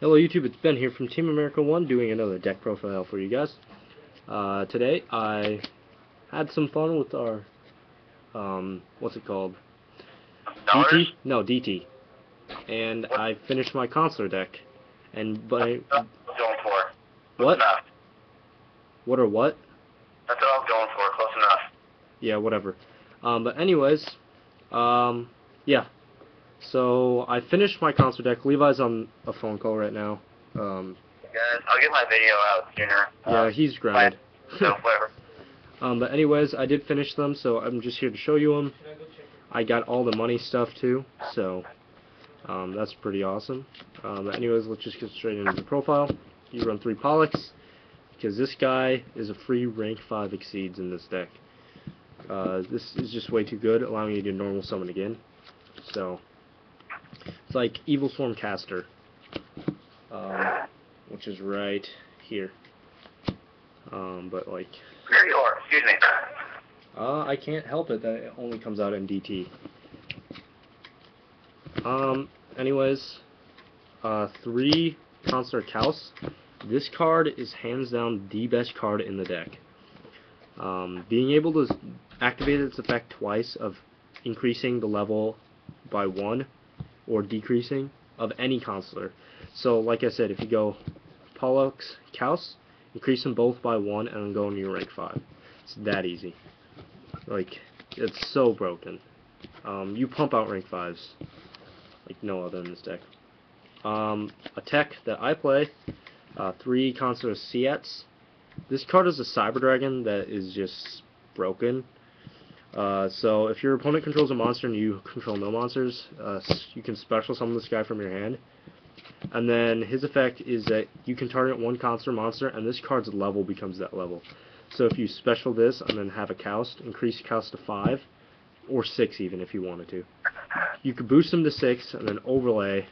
Hello YouTube, it's Ben here from Team America 1 doing another deck profile for you guys. Today I had some fun with our, what's it called? Dollars? DT? No, DT. And I finished my Constellar deck. And, but I... That's what I was going for. What? Close enough. What or what? That's what I was going for. Close enough. Yeah, whatever. But anyways, yeah. So, I finished my Constellar deck. Levi's on a phone call right now. Guys, I'll get my video out sooner. Yeah, he's grounded. So, whatever. But anyways, I did finish them, so I'm just here to show you them. I got all the money stuff too, so that's pretty awesome. But anyways, let's just get straight into the profile. You run 3 Pollux, because this guy is a free rank 5 exceeds in this deck. This is just way too good, allowing you to normal summon again. So, it's like Evil Swarm Caster, which is right here. But like... Here you are. Excuse me. I can't help it that it only comes out in DT. Anyways, 3 Constellar Kaus. This card is hands down the best card in the deck. Being able to activate its effect twice of increasing the level by 1 or decreasing of any Constellar. So, like I said, if you go Pollux, Kaus, increase them both by 1 and then go into your rank 5. It's that easy. Like, it's so broken. You pump out rank 5s like no other in this deck. A tech that I play, 3 Constellar Ciats. This card is a Cyber Dragon that is just broken. So if your opponent controls a monster and you control no monsters, you can special summon this guy from your hand. And then his effect is that you can target 1 Constellar monster, and this card's level becomes that level. So if you special this and then have a Kaus, increase Kaus to 5, or 6 even if you wanted to. You could boost them to 6 and then overlay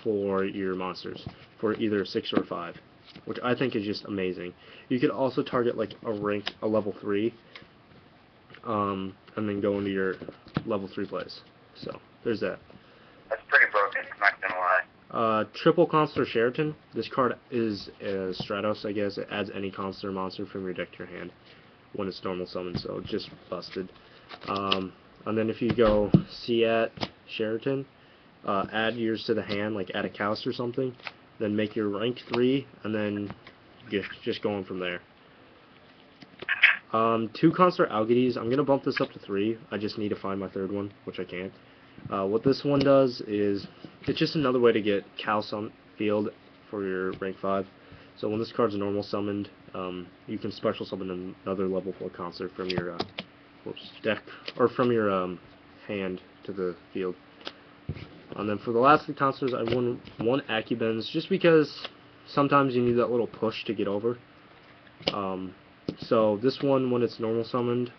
for your monsters for either 6 or 5, which I think is just amazing. You could also target like a level 3, and then go into your level 3 plays. So there's that. That's pretty broken. I'm not gonna lie. Triple Constellar Sheraton. This card is Stratos, I guess. It adds any Constellar monster from your deck to your hand when it's normal summoned, so just busted. And then if you go Ciat Sheraton, add yours to the hand, like add a Kaus or something, then make your rank 3, and then just going from there. 2 Constellar Algides. I'm going to bump this up to 3. I just need to find my 3rd one, which I can't. What this one does is, it's just another way to get Kaus on field for your rank 5. So when this card's normal summoned, you can special summon another level 4 Constellar from your deck, or from your hand to the field. And then for the last 3 Constellars, I won 1 Acubens, just because sometimes you need that little push to get over. So this one, when it's normal summoned,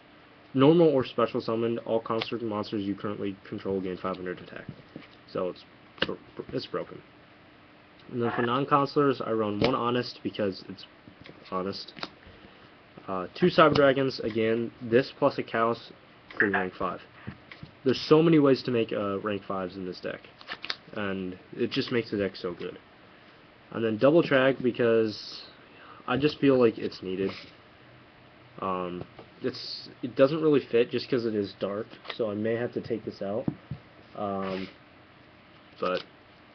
normal or special summoned, all Constellar monsters you currently control gain 500 attack. So it's broken. And then for non-Constellars, I run 1 Honest because it's honest. 2 Cyber Dragons, again, this plus a Kaus, free rank 5. There's so many ways to make rank 5s in this deck, and it just makes the deck so good. And then double Trag because I just feel like it's needed. It doesn't really fit just because it is dark, so I may have to take this out. But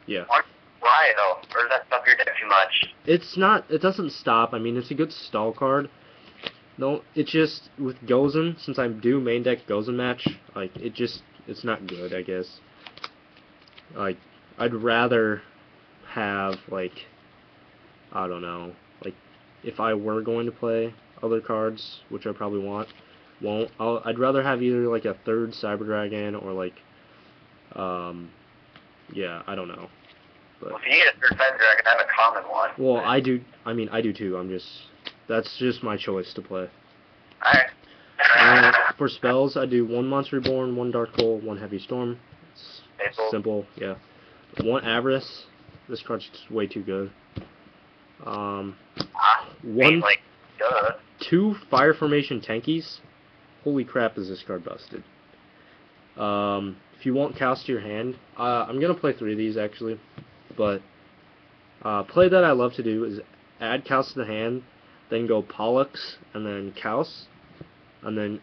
yeah. Why though? Or does that stop your deck too much? It's not. It doesn't stop. I mean, it's a good stall card. No, it's just with Gozen, since I do main deck Gozen match, like it's not good, I guess. Like, I'd rather have, like, I don't know, like, if I were going to play other cards, which I probably won't, I'd rather have either, like, a 3rd Cyber Dragon, or, like, yeah, I don't know. But, well, if you get a 3rd Cyber Dragon, have a common one. well, I do too, that's just my choice to play. Alright. For spells, I do 1 Monster Reborn, 1 Dark Hole, 1 Heavy Storm. It's simple, yeah. 1 Avarice. This card's just way too good. 2 Fire Formation Tankies. Holy crap, is this card busted. If you want Kaus to your hand, I'm gonna play 3 of these actually, but Play that I love to do is add Kaus to the hand, then go Pollux, and then Kaus, and then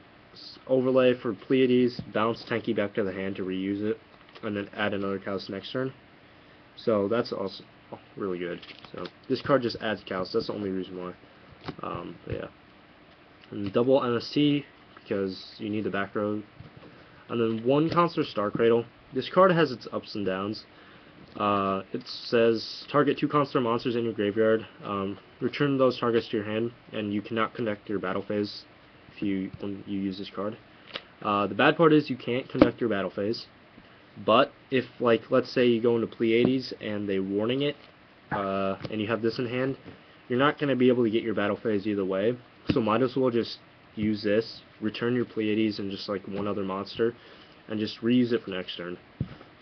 overlay for Pleiades, bounce Tenki back to the hand to reuse it, and then add another Kaus next turn. So that's also really good. So this card just adds Kaus. That's the only reason why. But yeah. And double NST because you need the back row. And then one Constellar Star Cradle. This card has its ups and downs. It says target 2 Constellar monsters in your graveyard. Return those targets to your hand, and you cannot conduct your battle phase when you use this card. The bad part is you can't conduct your battle phase. But if, like, let's say you go into Pleiades and they warning it, and you have this in hand, you're not going to be able to get your battle phase either way. So might as well just use this, return your Pleiades and just like one other monster, and just reuse it for next turn.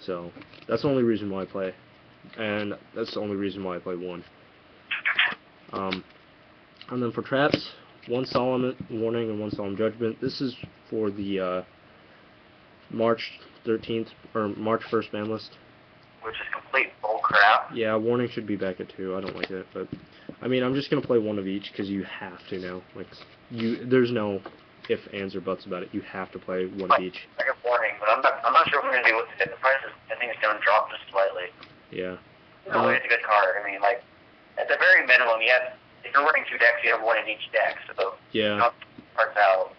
So that's the only reason why I play, and that's the only reason why I play one. And then for traps, one Solemn Warning and one Solemn Judgment. This is for the March 13th or March 1st ban list. Which is complete bullcrap. Yeah, Warning should be back at 2. I don't like it, but I mean, I'm just gonna play one of each because you have to now. Like, there's no ifs, ands, or buts about it. You have to play one of each. Like a Warning, but I'm not sure what we're gonna do with it. The price is, I think it's gonna drop just slightly. Yeah. It's a good card. I mean, like, at the very minimum, if you're running 2 decks, you have one in each deck. So yeah. Knock parts out.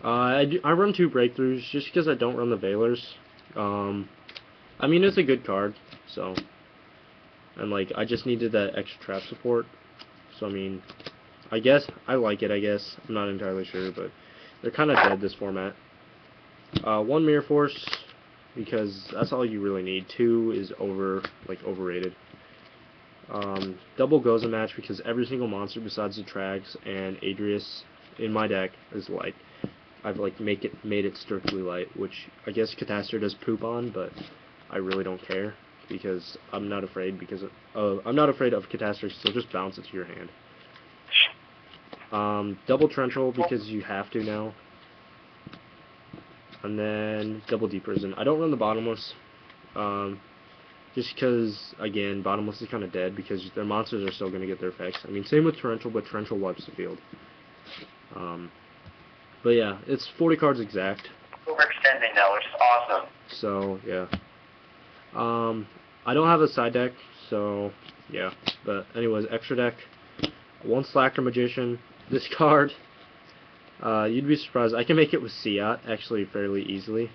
I run 2 Breakthroughs just because I don't run the Veilers. I mean, it's a good card, so, and like, I just needed that extra trap support, so I mean, I guess, I like it, I guess, I'm not entirely sure, but they're kind of dead this format. 1 Mirror Force, because that's all you really need. 2 is overrated. Double Goza Match, because every single monster besides the Trags and Adrius in my deck is light. I've like made it strictly light, which I guess Catastrophe does poop on, but I really don't care because I'm not afraid of Catastrophe, so just bounce it to your hand. Double Trenchal because you have to now, and then double Deep Prison. I don't run the Bottomless, just because again Bottomless is kind of dead because their monsters are still going to get their effects. I mean, same with Torrential, but Torrential wipes the field. But yeah, it's 40 cards exact. Overextending now, which is awesome. So yeah. I don't have a side deck, so yeah. But anyways, extra deck. 1 Slacker Magician. This card, you'd be surprised. I can make it with Siat actually fairly easily.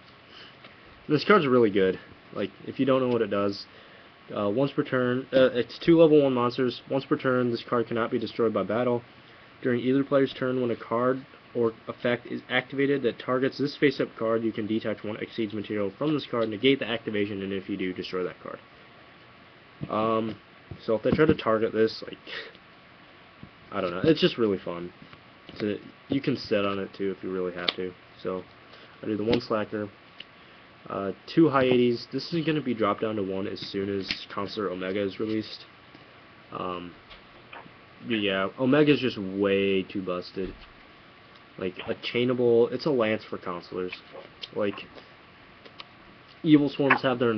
This card's really good. Like, if you don't know what it does, once per turn, it's 2 level 1 monsters. Once per turn, this card cannot be destroyed by battle. During either player's turn, when a card or effect is activated that targets this face-up card, you can detach 1 Exceeds material from this card, negate the activation, and if you do, destroy that card. So if they try to target this, like, I don't know, it's just really fun. You can sit on it too if you really have to. So I do the 1 Slacker, 2 Hyades. This is going to be dropped down to 1 as soon as Constellar Omega is released. Yeah, Omega is just way too busted. Like, a chainable, it's a lance for Constellars. Like, Evil Swarms have their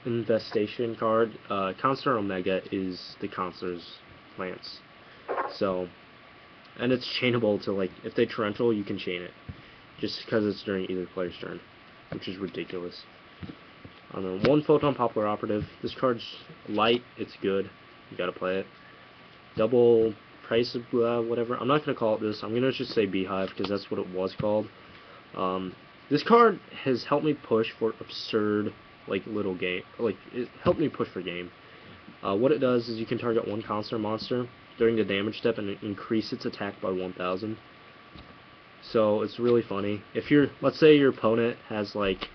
infestation card. Constellar Omega is the Constellar's lance. So, and it's chainable to, like, if they Torrential, you can chain it. Just because it's during either player's turn, which is ridiculous. And then 1 Photon Poplar Operative. This card's light, it's good. You gotta play it. Double Price of whatever. I'm not going to call it this. I'm going to just say Beehive because that's what it was called. This card has helped me push for absurd, like, little game. Like, it helped me push for game. What it does is you can target 1 Constellar monster during the damage step and increase its attack by 1,000. So it's really funny. If let's say your opponent has like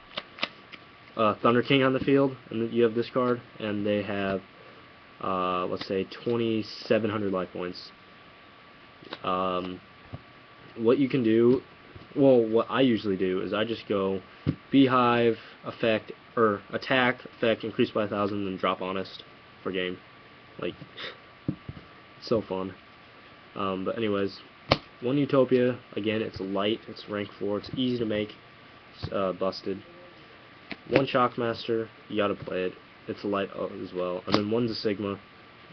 Thunder King on the field, and you have this card, and they have let's say 2,700 life points. What you can do, well, what I usually do is I just go Beehive, effect, or attack, effect, increase by 1,000, and drop Honest for game. Like, so fun. But anyways, 1 Utopia, again, it's light, it's rank 4, it's easy to make, it's busted. 1 Shockmaster, you gotta play it, it's light as well. And then 1's a Sigma,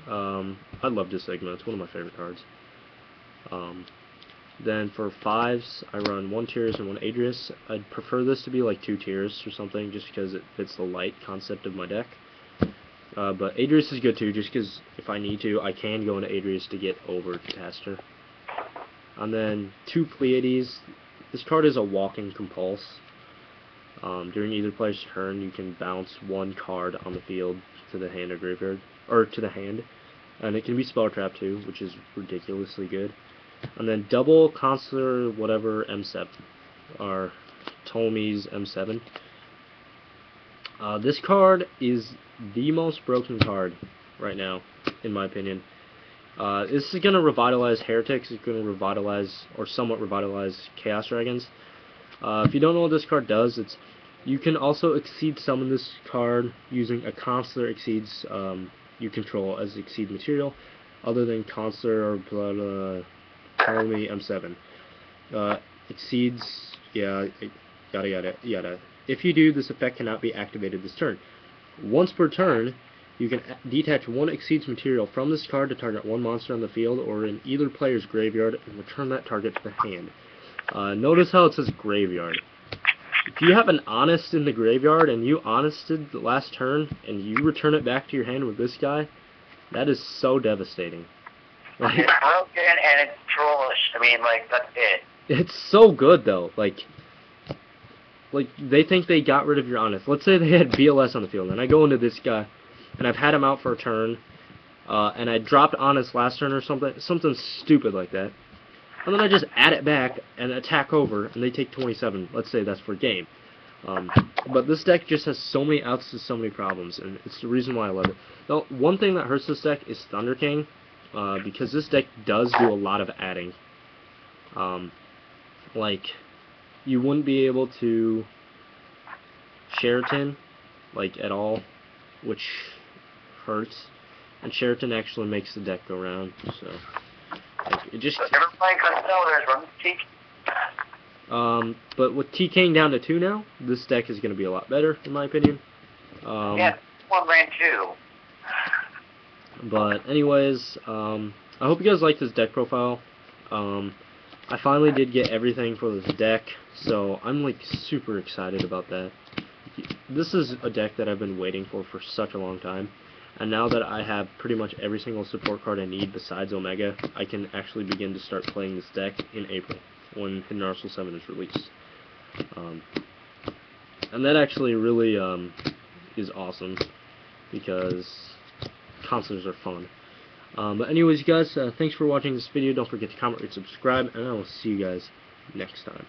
I love this Sigma. It's one of my favorite cards. Then for 5s, I run 1 Tears and 1 Adrius. I'd prefer this to be like 2 Tears or something, just because it fits the light concept of my deck. But Adrius is good too, just because if I need to, I can go into Adrius to get over Catastor. And then 2 Pleiades. This card is a walking compulse. During either player's turn, you can bounce 1 card on the field to the hand or graveyard, or to the hand. And it can be spell trap too, which is ridiculously good. And then double Constellar whatever M7, or Ptolemy's M7. This card is the most broken card right now, in my opinion. This is going to revitalize Heretics, it's going to revitalize, or somewhat revitalize Chaos Dragons. If you don't know what this card does, you can also Exceed summon this card using a Constellar Exceeds you control as Exceed material, other than Constellar or Ptolemy M7. Exceeds, yada yada yada. If you do, this effect cannot be activated this turn. Once per turn, you can detach 1 Exceeds material from this card to target 1 monster on the field or in either player's graveyard and return that target to the hand. Notice how it says graveyard. If you have an Honest in the graveyard and you Honested the last turn and you return it back to your hand with this guy, that is so devastating. Like, it's broken and it's trollish. I mean, like, that's it. It's so good though. Like they think they got rid of your Honest. Let's say they had BLS on the field, and I go into this guy, and I've had him out for a turn, and I dropped Honest last turn or something stupid like that, and then I just add it back and attack over, and they take 27. Let's say that's for game. But this deck just has so many outs to so many problems, and it's the reason why I love it. Now, one thing that hurts this deck is Thunder King, because this deck does do a lot of adding. Like, you wouldn't be able to Sheraton, like, at all, which hurts. And Sheraton actually makes the deck go round, so like, it just. So never playing Constellar, run T. But with TKing down to 2 now, this deck is going to be a lot better, in my opinion. Yeah, 1 ran 2. But anyways, I hope you guys like this deck profile. I finally did get everything for this deck, so I'm like super excited about that. This is a deck that I've been waiting for such a long time, and now that I have pretty much every single support card I need besides Omega, I can actually begin to start playing this deck in April, when Hidden Arsenal 7 is released. And that actually really is awesome, because consoles are fun. But anyways, you guys, thanks for watching this video. Don't forget to comment, rate, subscribe, and I will see you guys next time.